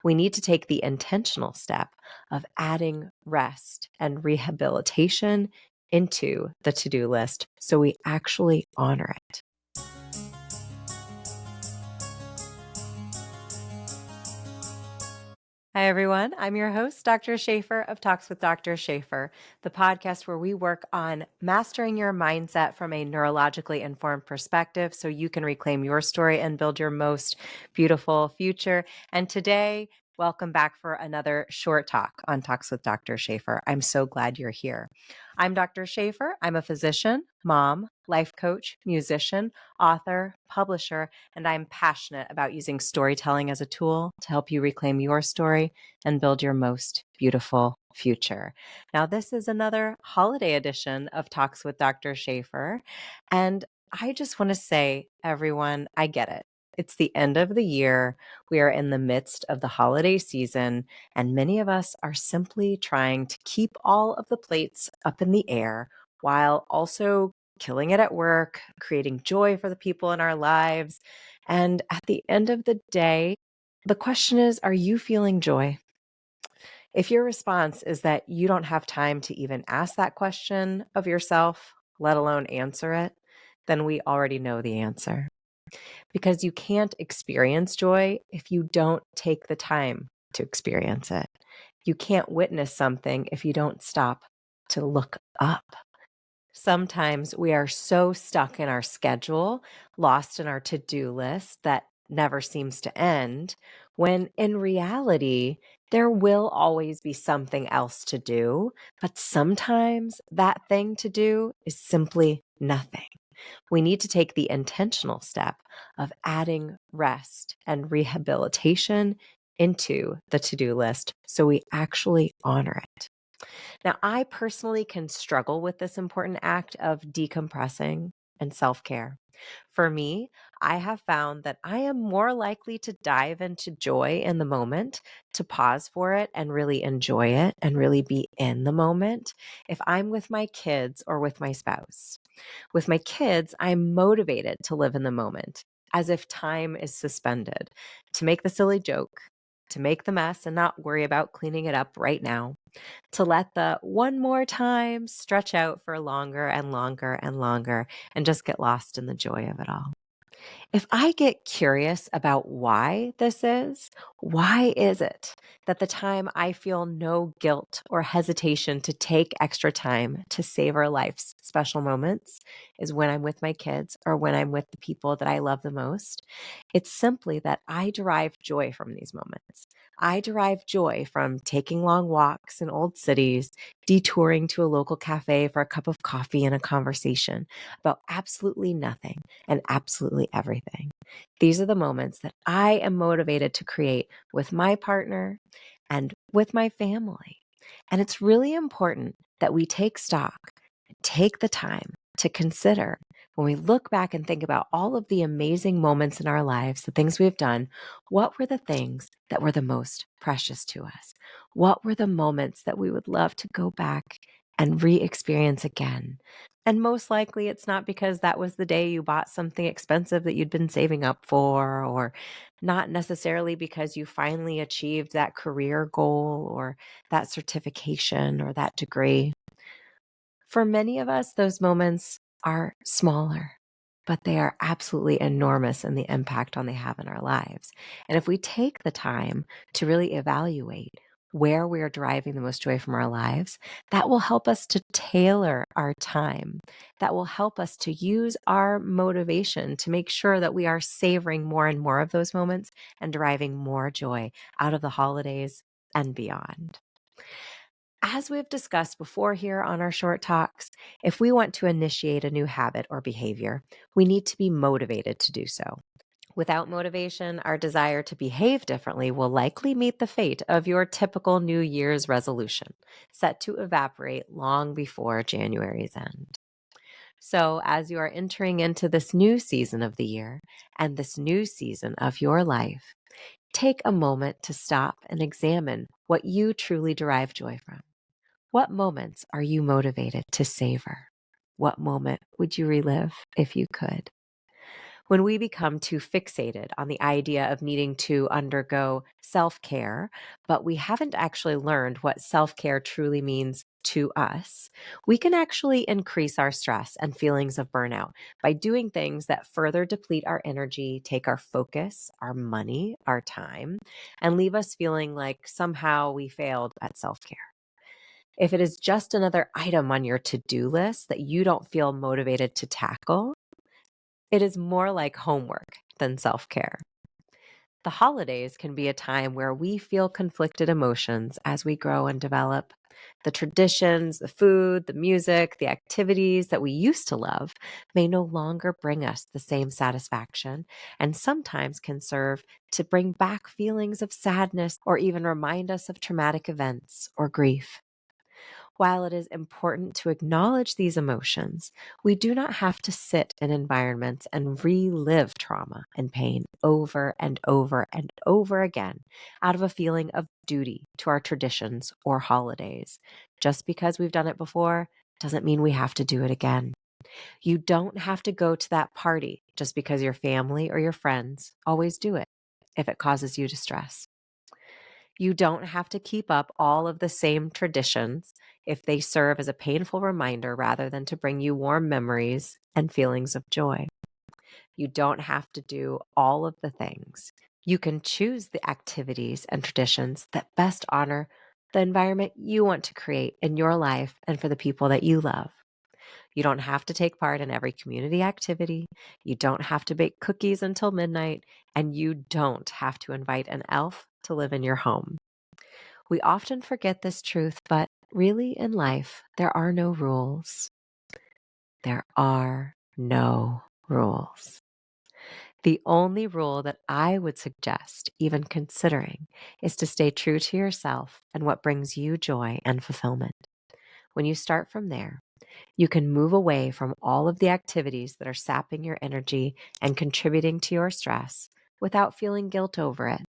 we need to take the intentional step of adding rest and rehabilitation into the to-do list so we actually honor it. Hi, everyone. I'm your host, Dr. Shafer of Talks with Dr. Shafer, the podcast where we work on mastering your mindset from a neurologically informed perspective so you can reclaim your story and build your most beautiful future. And today, welcome back for another short talk on Talks with Dr. Shafer. I'm so glad you're here. I'm Dr. Shafer. I'm a physician, mom, life coach, musician, author, publisher, and I'm passionate about using storytelling as a tool to help you reclaim your story and build your most beautiful future. Now, this is another holiday edition of Talks with Dr. Shafer. And I just want to say, everyone, I get it. It's the end of the year. We are in the midst of the holiday season, and many of us are simply trying to keep all of the plates up in the air while also killing it at work, creating joy for the people in our lives. And at the end of the day, the question is, are you feeling joy? If your response is that you don't have time to even ask that question of yourself, let alone answer it, then we already know the answer. Because you can't experience joy if you don't take the time to experience it. You can't witness something if you don't stop to look up. Sometimes we are so stuck in our schedule, lost in our to-do list that never seems to end, when in reality, there will always be something else to do, but sometimes that thing to do is simply nothing. We need to take the intentional step of adding rest and rehabilitation into the to-do list so we actually honor it. Now, I personally can struggle with this important act of decompressing and self-care. For me, I have found that I am more likely to dive into joy in the moment, to pause for it and really enjoy it and really be in the moment if I'm with my kids or with my spouse. With my kids, I'm motivated to live in the moment as if time is suspended, to make the silly joke, to make the mess and not worry about cleaning it up right now, to let the one more time stretch out for longer and longer and longer and just get lost in the joy of it all. If I get curious about why this is, why is it that the time I feel no guilt or hesitation to take extra time to savor life's special moments is when I'm with my kids or when I'm with the people that I love the most? It's simply that I derive joy from these moments. I derive joy from taking long walks in old cities, detouring to a local cafe for a cup of coffee and a conversation about absolutely nothing and absolutely everything. These are the moments that I am motivated to create with my partner and with my family. And it's really important that we take stock, take the time to consider when we look back and think about all of the amazing moments in our lives, the things we've done, what were the things that were the most precious to us? What were the moments that we would love to go back and re-experience again? And most likely it's not because that was the day you bought something expensive that you'd been saving up for, or not necessarily because you finally achieved that career goal or that certification or that degree. For many of us, those moments are smaller, but they are absolutely enormous in the impact they have in our lives. And if we take the time to really evaluate where we are deriving the most joy from our lives, that will help us to tailor our time. That will help us to use our motivation to make sure that we are savoring more and more of those moments and deriving more joy out of the holidays and beyond. As we've discussed before here on our short talks, if we want to initiate a new habit or behavior, we need to be motivated to do so. Without motivation, our desire to behave differently will likely meet the fate of your typical New Year's resolution, set to evaporate long before January's end. So, as you are entering into this new season of the year and this new season of your life, take a moment to stop and examine what you truly derive joy from. What moments are you motivated to savor? What moment would you relive if you could? When we become too fixated on the idea of needing to undergo self-care, but we haven't actually learned what self-care truly means to us, we can actually increase our stress and feelings of burnout by doing things that further deplete our energy, take our focus, our money, our time, and leave us feeling like somehow we failed at self-care. If it is just another item on your to-do list that you don't feel motivated to tackle, it is more like homework than self-care. The holidays can be a time where we feel conflicted emotions as we grow and develop. The traditions, the food, the music, the activities that we used to love may no longer bring us the same satisfaction, and sometimes can serve to bring back feelings of sadness or even remind us of traumatic events or grief. While it is important to acknowledge these emotions, we do not have to sit in environments and relive trauma and pain over and over and over again out of a feeling of duty to our traditions or holidays. Just because we've done it before doesn't mean we have to do it again. You don't have to go to that party just because your family or your friends always do it if it causes you distress. You don't have to keep up all of the same traditions if they serve as a painful reminder rather than to bring you warm memories and feelings of joy. You don't have to do all of the things. You can choose the activities and traditions that best honor the environment you want to create in your life and for the people that you love. You don't have to take part in every community activity. You don't have to bake cookies until midnight, and you don't have to invite an elf to live in your home. We often forget this truth, but really in life, there are no rules. There are no rules. The only rule that I would suggest even considering is to stay true to yourself and what brings you joy and fulfillment. When you start from there, you can move away from all of the activities that are sapping your energy and contributing to your stress without feeling guilt over it.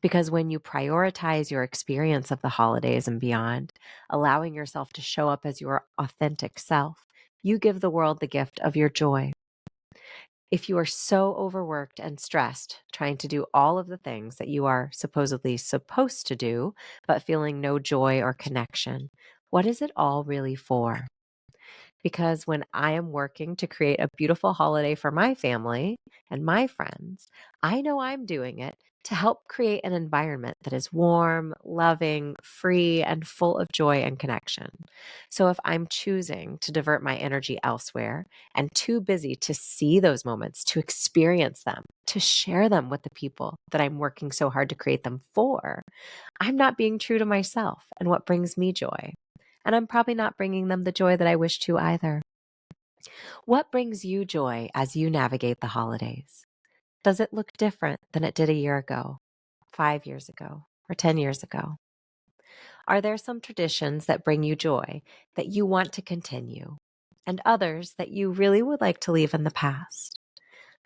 Because when you prioritize your experience of the holidays and beyond, allowing yourself to show up as your authentic self, you give the world the gift of your joy. If you are so overworked and stressed trying to do all of the things that you are supposedly supposed to do, but feeling no joy or connection, what is it all really for? Because when I am working to create a beautiful holiday for my family and my friends, I know I'm doing it to help create an environment that is warm, loving, free, and full of joy and connection. So if I'm choosing to divert my energy elsewhere and too busy to see those moments, to experience them, to share them with the people that I'm working so hard to create them for, I'm not being true to myself and what brings me joy. And I'm probably not bringing them the joy that I wish to either. What brings you joy as you navigate the holidays? Does it look different than it did a year ago, 5 years ago, or 10 years ago? Are there some traditions that bring you joy that you want to continue, and others that you really would like to leave in the past?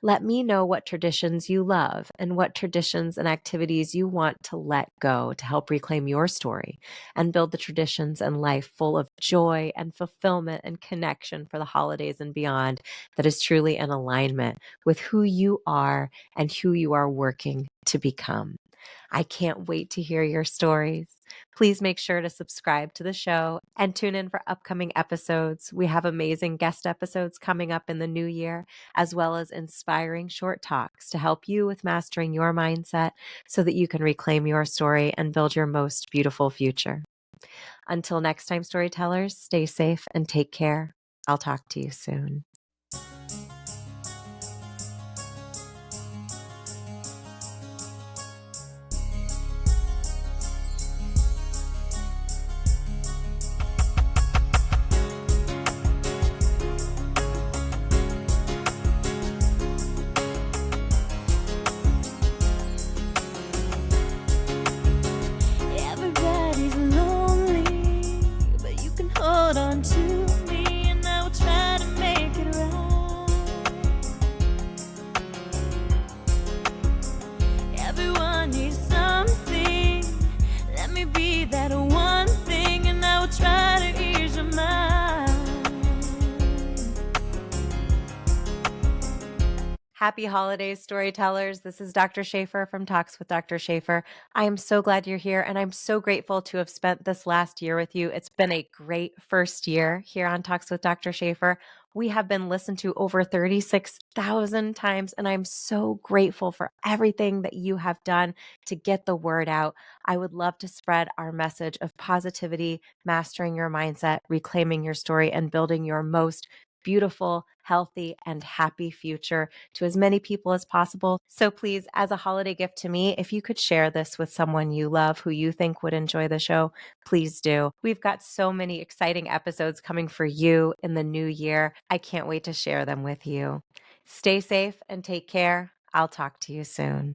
Let me know what traditions you love and what traditions and activities you want to let go to help reclaim your story and build the traditions and life full of joy and fulfillment and connection for the holidays and beyond that is truly in alignment with who you are and who you are working to become. I can't wait to hear your stories. Please make sure to subscribe to the show and tune in for upcoming episodes. We have amazing guest episodes coming up in the new year, as well as inspiring short talks to help you with mastering your mindset so that you can reclaim your story and build your most beautiful future. Until next time, storytellers, stay safe and take care. I'll talk to you soon. Everybody's lonely, but you can hold on to me, and I will try to make it Happy holidays, storytellers. This is Dr. Shafer from Talks with Dr. Shafer. I am so glad you're here, and I'm so grateful to have spent this last year with you. It's been a great first year here on Talks with Dr. Shafer. We have been listened to over 36,000 times, and I'm so grateful for everything that you have done to get the word out. I would love to spread our message of positivity, mastering your mindset, reclaiming your story, and building your most beautiful, healthy, and happy future to as many people as possible. So please, as a holiday gift to me, if you could share this with someone you love who you think would enjoy the show, please do. We've got so many exciting episodes coming for you in the new year. I can't wait to share them with you. Stay safe and take care. I'll talk to you soon.